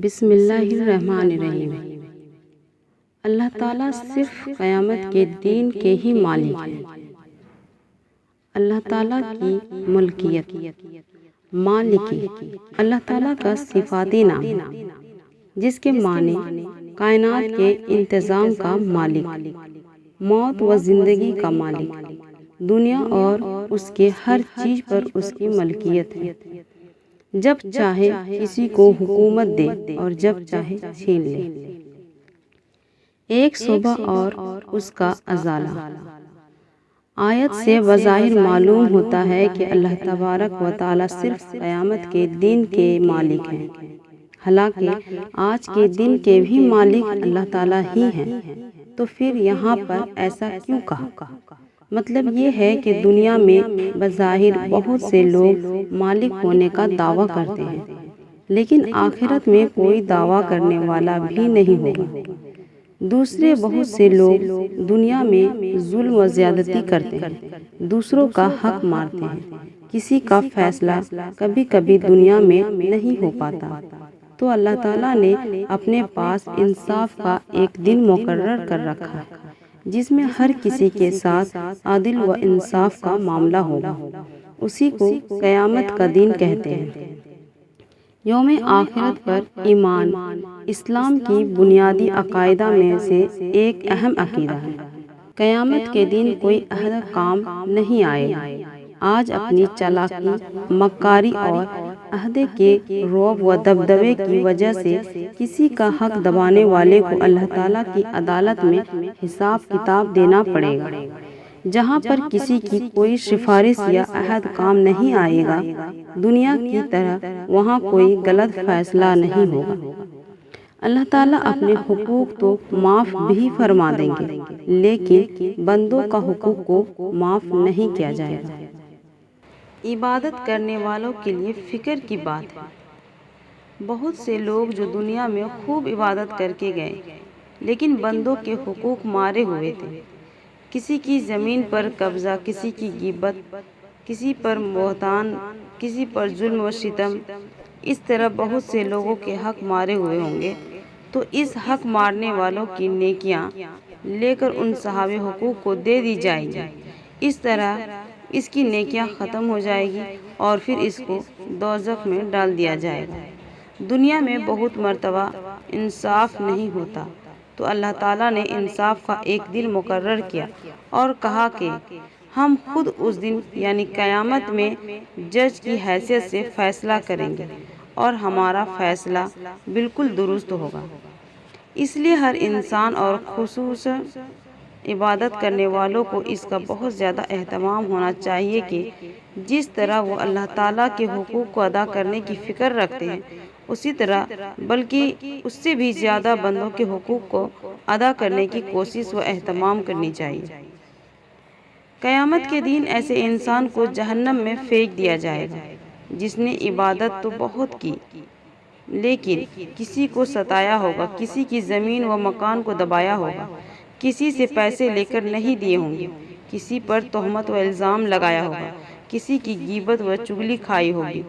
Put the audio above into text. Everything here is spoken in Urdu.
بسم اللہ الرحمن الرحیم۔ اللہ تعالیٰ صرف قیامت کے دین کے ہی مالک ہیں۔ اللہ تعالیٰ کی ملکیت، مالکی، اللہ تعالیٰ کا صفاتی نام جس کے معنی کائنات کے انتظام کا مالک، موت و زندگی کا مالک، دنیا اور اس کے ہر چیز پر اس کی ملکیت ہے۔ جب چاہے کسی کو حکومت دے اور جب چاہے چھین لے۔ ایک صبح اور اس کا ازالہ۔ آیت سے بظاہر معلوم ہوتا ہے کہ اللہ تبارک و تعالیٰ صرف قیامت کے دن کے مالک ہیں، حالانکہ آج کے دن کے بھی مالک اللہ تعالیٰ ہی ہیں۔ تو پھر یہاں پر ایسا کیوں کہا؟ مطلب یہ ہے کہ دنیا میں بظاہر بہت سے لوگ مالک ہونے کا دعویٰ کرتے ہیں، لیکن آخرت میں کوئی دعویٰ کرنے والا بھی نہیں ہوگا۔ دوسرے بہت سے لوگ دنیا میں ظلم و زیادتی کرتے ہیں، دوسروں کا حق مارتے ہیں، کسی کا فیصلہ کبھی کبھی دنیا میں نہیں ہو پاتا۔ تو اللہ تعالیٰ نے اپنے پاس انصاف کا ایک دن مقرر کر رکھا ہے جس میں ہر کسی کے ساتھ عدل و انصاف کا معاملہ ہوگا۔ اسی کو قیامت کا دن کہتے ہیں۔ یوم آخرت پر ایمان اسلام کی بنیادی عقائدہ میں سے ایک اہم عقیدہ ہے۔ قیامت کے دن کوئی عہدہ کام نہیں آئے گا۔ آج اپنی چالاکی، مکاری اور عہدے کے رعب و دبدبے کی وجہ سے کسی کا حق دبانے والے کو اللہ تعالیٰ کی عدالت میں حساب کتاب دینا پڑے گا۔ جہاں پر کسی کی کوئی سفارش یا عہد کام نہیں آئے گا، دنیا کی طرح وہاں کوئی غلط فیصلہ نہیں ہوگا۔ اللہ تعالیٰ اپنے حقوق تو معاف بھی فرما دیں گے، لیکن بندوں کا حقوق کو معاف نہیں کیا جائے گا۔ عبادت کرنے والوں کے لیے فکر کی بات ہے۔ بہت سے لوگ جو دنیا میں خوب عبادت کر کے گئے، لیکن بندوں کے حقوق مارے ہوئے تھے۔ کسی کی زمین پر قبضہ، کسی کی غیبت، کسی پر بہتان، کسی پر ظلم و ستم، اس طرح بہت سے لوگوں کے حق مارے ہوئے ہوں گے۔ تو اس حق مارنے والوں کی نیکیاں لے کر ان صاحب حقوق کو دے دی جائیں گی۔ اس طرح اس کی نیکیاں ختم ہو جائے گی اور پھر اس کو دوزخ میں ڈال دیا جائے گا۔ دنیا میں بہت مرتبہ انصاف نہیں ہوتا، تو اللہ تعالیٰ نے انصاف کا ایک دن مقرر کیا اور کہا کہ ہم خود اس دن یعنی قیامت میں جج کی حیثیت سے فیصلہ کریں گے اور ہمارا فیصلہ بالکل درست ہوگا۔ اس لیے ہر انسان اور خصوصاً عبادت کرنے والوں کو اس کا بہت زیادہ اہتمام ہونا چاہیے کہ جس طرح وہ اللہ تعالیٰ کے حقوق کو ادا کرنے کی فکر رکھتے ہیں، اسی طرح بلکہ اس سے بھی زیادہ بندوں کے حقوق کو ادا کرنے کی کوشش و اہتمام کرنی چاہیے۔ قیامت کے دن ایسے انسان کو جہنم میں پھینک دیا جائے گا جس نے عبادت تو بہت کی، لیکن کسی کو ستایا ہوگا، کسی کی زمین و مکان کو دبایا ہوگا، کسی سے پیسے لے کر نہیں دیے ہوں گے، کسی پر تہمت و الزام لگایا ہوگا، کسی کی غیبت و چغلی کھائی ہوگی